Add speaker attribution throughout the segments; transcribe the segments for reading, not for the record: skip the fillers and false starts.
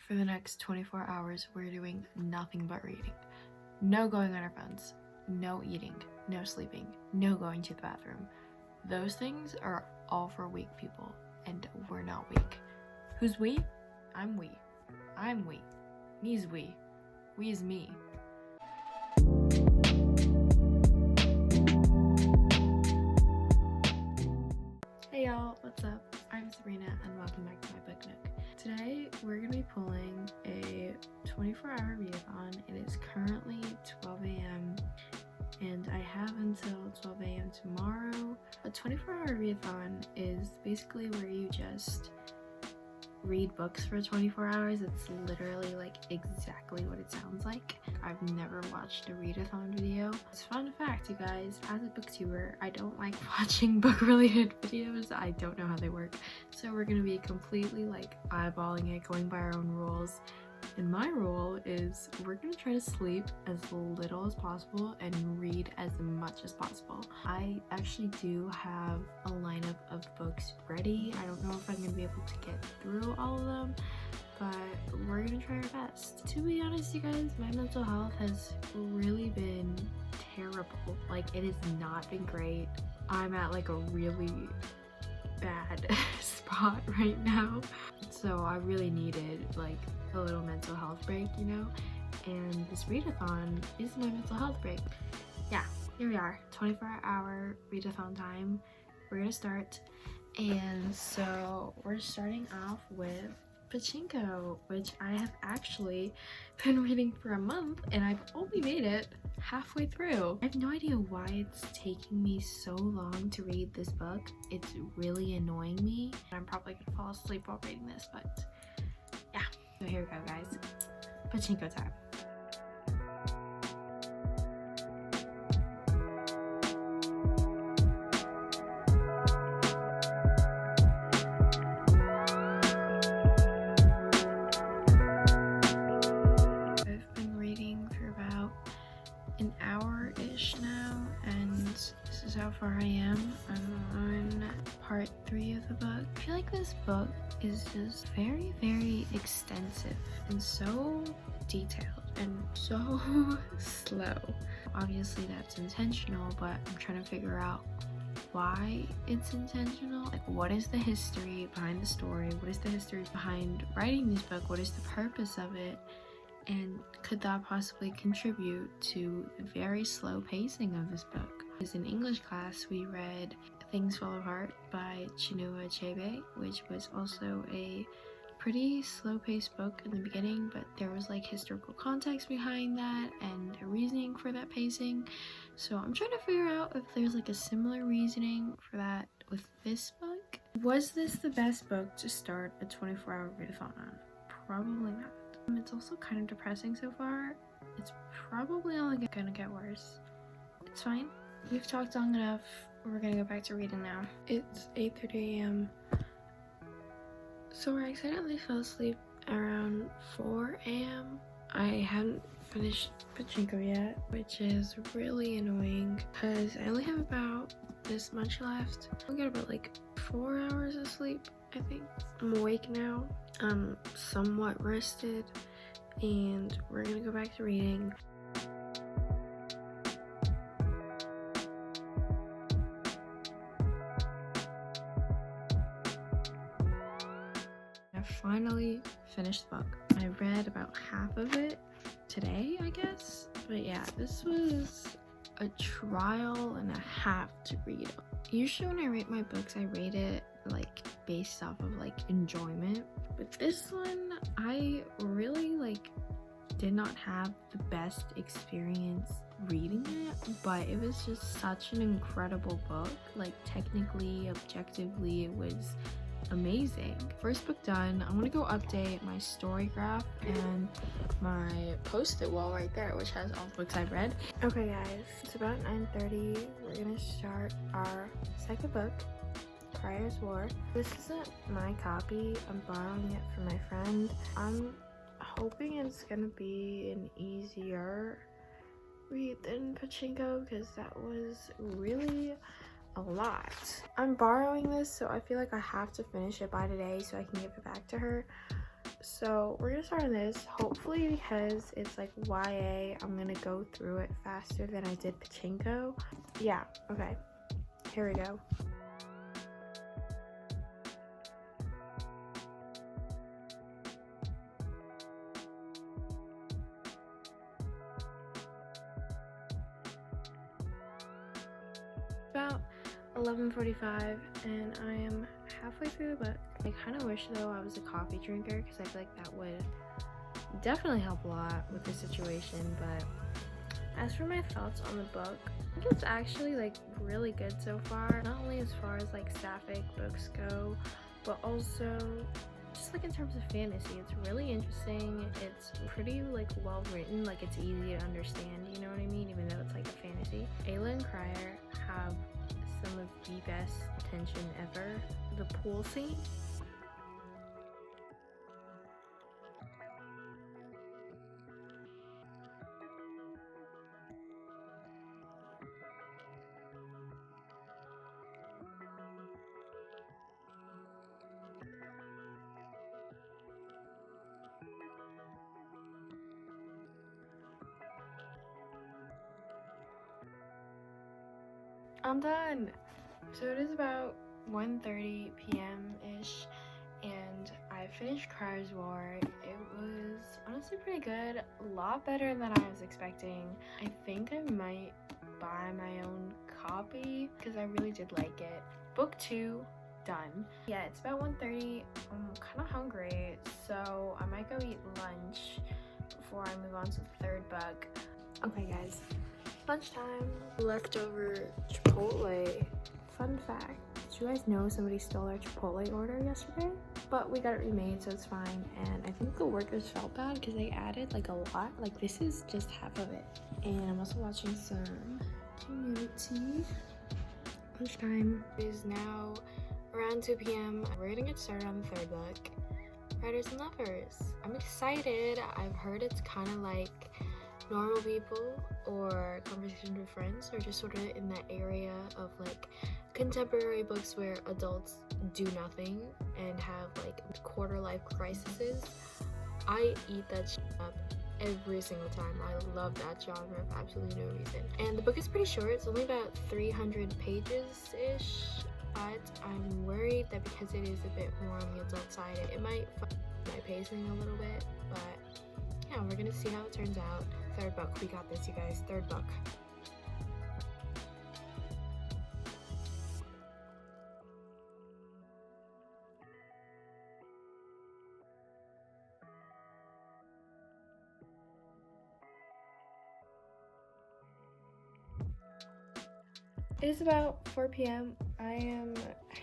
Speaker 1: for the next 24 hours, we're doing nothing but reading. No going on our phones, no eating, no sleeping, no going to the bathroom. Those things are all for weak people, and we're not weak. Who's we? I'm we. I'm we. Me's we. We is me. Hey y'all, what's up? I'm Sabrina and welcome back to my book nook. Today we're going to be pulling a 24-hour readathon. It is currently 12 a.m. and I have until 12 a.m. tomorrow. A 24-hour readathon is basically where you just read books for 24 hours. It's literally like exactly what it sounds like. I've never watched a readathon video. It's a fun fact, you guys, as a booktuber, I don't like watching book related videos. I don't know how they work. So we're gonna be completely like eyeballing it, going by our own rules. And my rule is we're gonna try to sleep as little as possible and read as much as possible. I actually do have a lineup of books ready. I don't know if I'm gonna be able to get through all of them, but we're gonna try our best. To be honest, you guys, my mental health has really been terrible. Like, it has not been great. I'm at like a really bad spot right now, so I really needed like a little mental health break, you know, and this readathon is my mental health break. Yeah, here we are, 24-hour readathon time. We're gonna start, and so we're starting off with Pachinko, which I have actually been reading for a month and I've only made it halfway through. I have no idea why it's taking me so long to read this book. It's really annoying me. I'm probably gonna fall asleep while reading this, but yeah. So here we go, guys. Pachinko time. An hour-ish now, and this is how far I am. I'm on part 3 of the book. I feel like this book is just very extensive and so detailed and so slow. Obviously that's intentional, but I'm trying to figure out why it's intentional. Like, what is the history behind the story? What is the history behind writing this book? What is the purpose of it? And could that possibly contribute to the very slow pacing of this book? Because in English class, we read Things Fall Apart by Chinua Achebe, which was also a pretty slow-paced book in the beginning, but there was like historical context behind that and a reasoning for that pacing. So I'm trying to figure out if there's like a similar reasoning for that with this book. Was this the best book to start a 24-hour readathon on? Probably not. It's also kind of depressing so far. It's probably only gonna get worse. It's fine. We've talked long enough. We're gonna go back to reading now. It's 8:30 a.m. So I accidentally fell asleep around 4 a.m. I hadn't finished Pachinko yet, which is really annoying because I only have about this much left. I'll get about like 4 hours of sleep, I think. I'm awake now. I'm somewhat rested, and we're gonna go back to reading. I finally finished the book. I read about half of it today, I guess. But yeah, this was a trial and a half to read. Usually when I rate my books, I rate it like based off of like enjoyment, but this one I really like did not have the best experience reading it, but it was just such an incredible book. Like, technically, objectively, it was amazing. First book done. I'm gonna go update my storygraph and my post-it wall right there, which has all the books I've read. Okay guys, it's about 9:30. We're gonna start our second book, Crier's War. This isn't my copy. I'm borrowing it from my friend. I'm hoping it's gonna be an easier read than Pachinko because that was really a lot. I'm borrowing this, so I feel like I have to finish it by today so I can give it back to her. So we're gonna start on this. Hopefully, because it's like YA, I'm gonna go through it faster than I did Pachinko. Yeah, okay. Here we go. About 11:45 and I am halfway through the book. I kind of wish though I was a coffee drinker because I feel like that would definitely help a lot with the situation. But as for my thoughts on the book, I think it's actually like really good so far. Not only as far as like sapphic books go, but also just like in terms of fantasy. It's really interesting. It's pretty like well written, like it's easy to understand, you know what I mean, even though it's like a fantasy. Ayla and Crier have some of the best tension ever. The pool scene, I'm done. So it is about 1:30 p.m. ish and I finished Crier's War. It was honestly pretty good, a lot better than I was expecting. I think I might buy my own copy because I really did like it. Book 2 done. Yeah, it's about 1:30. I'm kind of hungry, so I might go eat lunch before I move on to the third book. Okay guys, lunchtime. Leftover Chipotle. Fun fact, did you guys know somebody stole our Chipotle order yesterday? But we got it remade, so it's fine. And I think the workers felt bad because they added like a lot. Like this is just half of it. And I'm also watching some Community. Lunchtime is now around 2 p.m. We're gonna get started on the third book, Writers and Lovers. I'm excited. I've heard it's kind of like Normal People or Conversation with Friends, or just sort of in that area of like contemporary books where adults do nothing and have like quarter life crises. I eat that shit up every single time. I love that genre for absolutely no reason. And the book is pretty short. It's only about 300 pages ish, but I'm worried that because it is a bit more on the adult side, it might fuck my pacing a little bit. But yeah, we're gonna see how it turns out. Third book, we got this, you guys. Third book. It is about 4 p.m. I am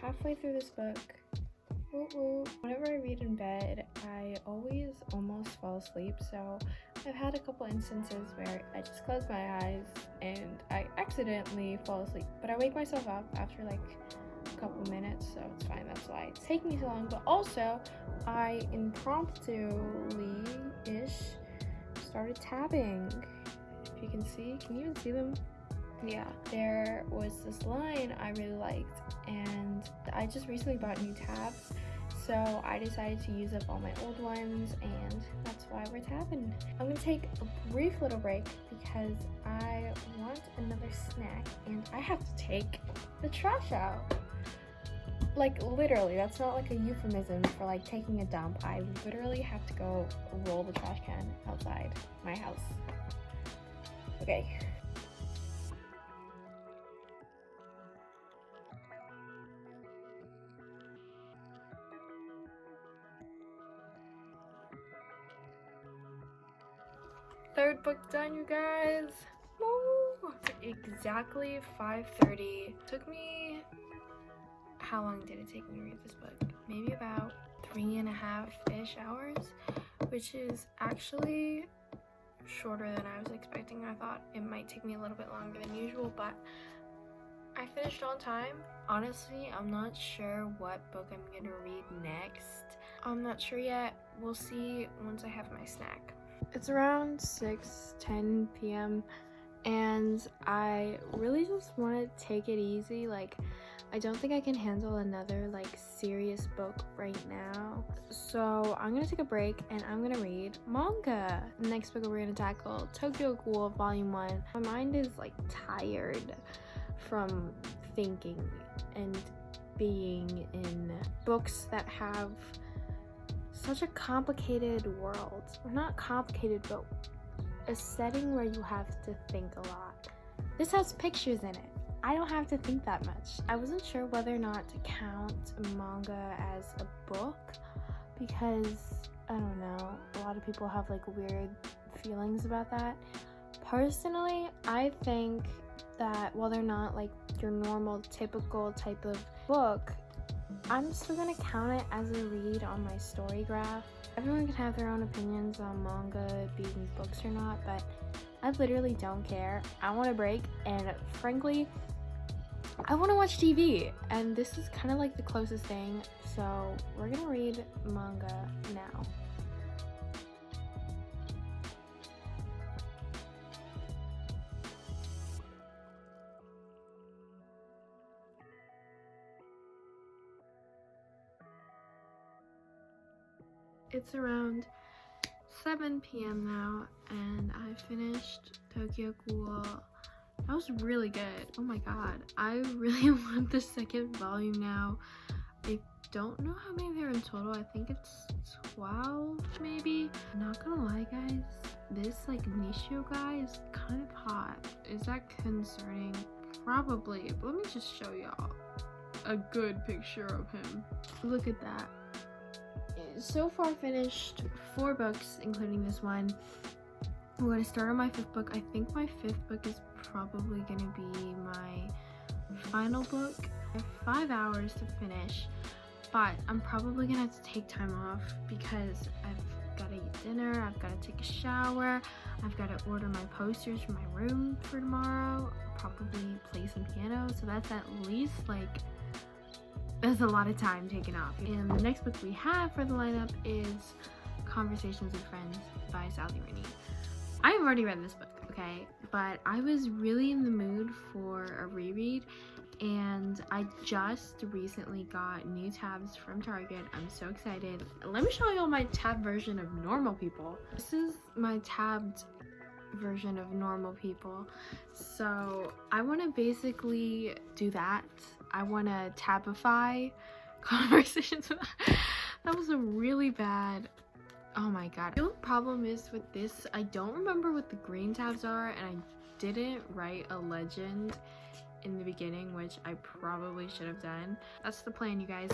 Speaker 1: halfway through this book. Woo woo. Whenever I read in bed, I always almost fall asleep, so I've had a couple instances where I just close my eyes and I accidentally fall asleep, but I wake myself up after like a couple minutes, so it's fine. That's why it's taking me so long. But also, I impromptu-ish started tabbing. If you can see, can you even see them? Yeah, there was this line I really liked, and I just recently bought new tabs, so I decided to use up all my old ones, and that's why we're tabbing. I'm gonna take a brief little break because I want another snack and I have to take the trash out. Like literally, that's not like a euphemism for like taking a dump. I literally have to go roll the trash can outside my house. Okay. Third book done, you guys. Woo! Exactly 5:30. Took me, how long did it take me to read this book? Maybe about 3.5-ish hours, which is actually shorter than I was expecting. I thought it might take me a little bit longer than usual, but I finished on time. Honestly, I'm not sure what book I'm gonna read next. I'm not sure yet. We'll see once I have my snack. It's around 6:10 p.m. and I really just want to take it easy. Like, I don't think I can handle another like serious book right now. So I'm gonna take a break and I'm gonna read manga. The next book we're gonna tackle, Tokyo Ghoul Volume 1. My mind is like tired from thinking and being in books that have such a complicated world. Not complicated, but a setting where you have to think a lot. This has pictures in it. I don't have to think that much. I wasn't sure whether or not to count manga as a book because, I don't know, a lot of people have like weird feelings about that. Personally, I think that while they're not like your normal typical type of book, I'm still gonna count it as a read on my storygraph. Everyone can have their own opinions on manga being books or not, but I literally don't care. I want a break, and frankly, I want to watch TV, and this is kind of like the closest thing, so we're gonna read manga now. It's around 7 p.m. now, and I finished Tokyo Ghoul. That was really good. Oh my god. I really want the second volume now. I don't know how many there are in total. I think it's 12 maybe. I'm not gonna lie, guys. This like Nishio guy is kind of hot. Is that concerning? Probably. But let me just show y'all a good picture of him. Look at that. So far finished 4 books, including this one. I'm going to start on my 5th book. I think my 5th book is probably going to be my final book. I have 5 hours to finish, but I'm probably going to have to take time off because I've got to eat dinner, I've got to take a shower, I've got to order my posters for my room for tomorrow, probably play some piano, so that's at least like, that's a lot of time taken off. And the next book we have for the lineup is Conversations with Friends by Sally Rooney. I have already read this book, okay? But I was really in the mood for a reread, and I just recently got new tabs from Target. I'm so excited. Let me show you all my tab version of Normal People. This is my tabbed version of Normal People. So I want to basically do that. I want to tabify Conversations with that was a really bad, oh my god. The only problem is with this, I don't remember what the green tabs are, and I didn't write a legend in the beginning, which I probably should have done. That's the plan, you guys.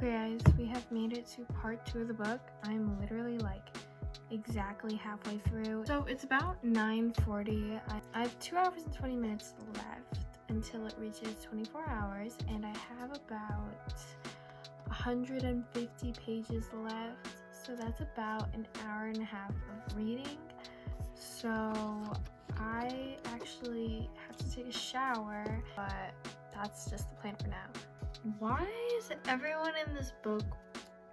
Speaker 1: Okay guys, we have made it to part 2 of the book. I'm literally like exactly halfway through. So it's about 9:40. I have 2 hours and 20 minutes left until it reaches 24 hours, and I have about 150 pages left. So that's about an hour and a half of reading. So I actually have to take a shower, but that's just the plan for now. Why is everyone in this book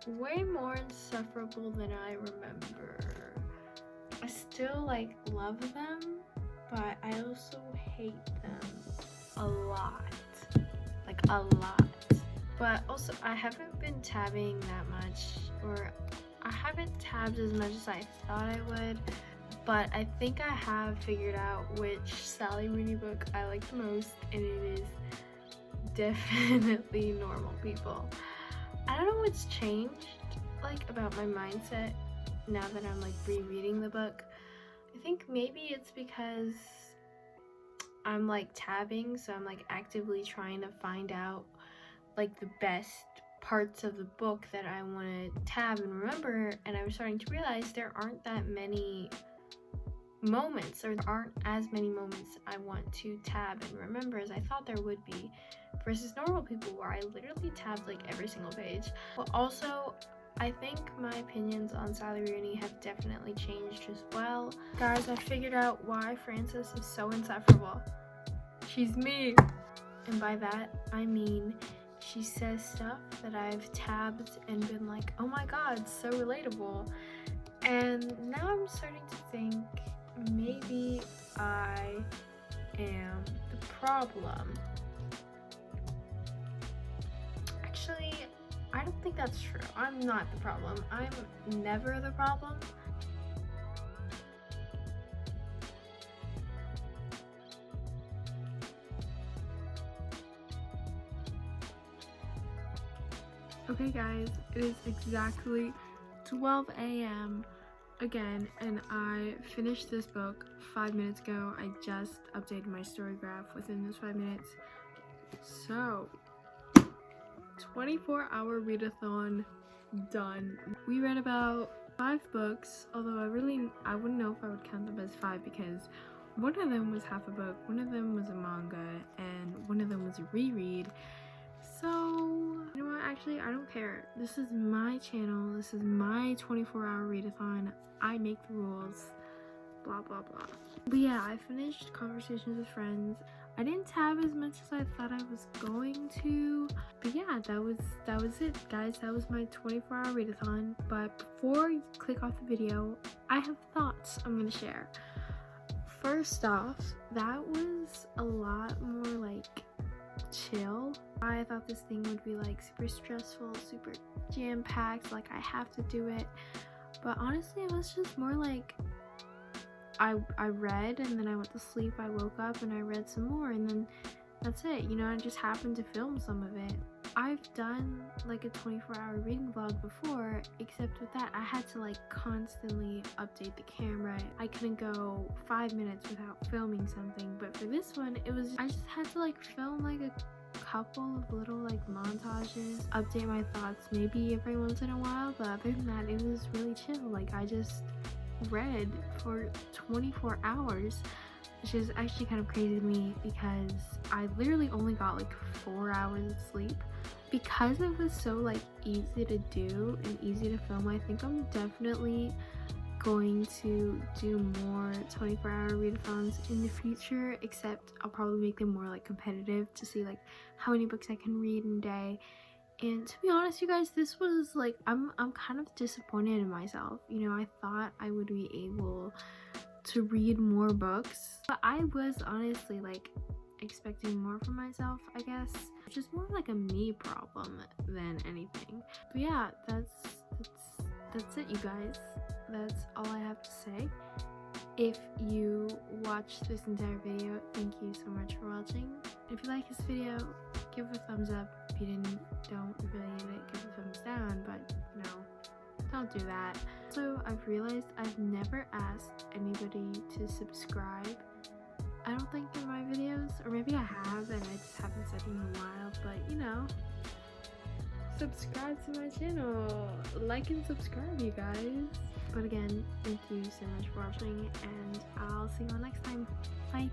Speaker 1: way more insufferable than I remember? I still like love them, but I also hate them a lot. Like a lot. But also I haven't been tabbing that much, or I haven't tabbed as much as I thought I would, but I think I have figured out which Sally Rooney book I like the most, and it is definitely Normal People. I don't know what's changed like about my mindset now that I'm like rereading the book. I think maybe it's because I'm like tabbing, so I'm like actively trying to find out like the best parts of the book that I want to tab and remember, and I'm starting to realize there aren't that many moments, or aren't as many moments I want to tab and remember as I thought there would be, versus Normal People where I literally tabbed like every single page. But also I think my opinions on Sally Rooney have definitely changed as well. Guys, I figured out why Frances is so insufferable. She's me. and by that I mean she says stuff that I've tabbed and been like, oh my god, so relatable. And now I'm starting to think maybe I am the problem. Actually, I don't think that's true. I'm not the problem. I'm never the problem. Okay guys, it is exactly 12 a.m. again, and I finished this book 5 minutes ago. I just updated my storygraph within those 5 minutes. So, 24-hour readathon done. We read about 5 books, although I wouldn't know if I would count them as 5 because one of them was half a book, one of them was a manga, and one of them was a reread. So, you know what, actually, I don't care. This is my channel. This is my 24-hour readathon. I make the rules. Blah, blah, blah. But yeah, I finished Conversations with Friends. I didn't tab as much as I thought I was going to. But yeah, that was it, guys. That was my 24-hour readathon. But before you click off the video, I have thoughts I'm going to share. First off, that was a lot more like chill. I thought this thing would be like super stressful, super jam-packed, like I have to do it, but honestly it was just more like I read and then I went to sleep, I woke up and I read some more, and then that's it. You know, I just happened to film some of it. I've done like a 24-hour reading vlog before, except with that I had to like constantly update the camera. I couldn't go 5 minutes without filming something, but for this one it was I just had to like film like a couple of little like montages, update my thoughts maybe every once in a while, but other than that it was really chill. Like I just read for 24 hours, which is actually kind of crazy to me because I literally only got like 4 hours of sleep. Because it was so like easy to do and easy to film, I think I'm definitely going to do more 24-hour readathons in the future, except I'll probably make them more like competitive to see like how many books I can read in a day. And to be honest, you guys, this was like I'm kind of disappointed in myself. You know, I thought I would be able to read more books, but I was honestly like expecting more from myself, I guess. It's just more like a me problem than anything. But yeah, that's it, you guys. That's all I have to say. If you watched this entire video, thank you so much for watching. If you like this video, give it a thumbs up. If you don't really need it, give it a thumbs down, but no, don't do that. Also, I've realized I've never asked anybody to subscribe. I don't think in my videos, or maybe I have and I just haven't said it in a while, but you know, subscribe to my channel, like and subscribe, you guys. But again, thank you so much for watching, and I'll see you all next time. Bye.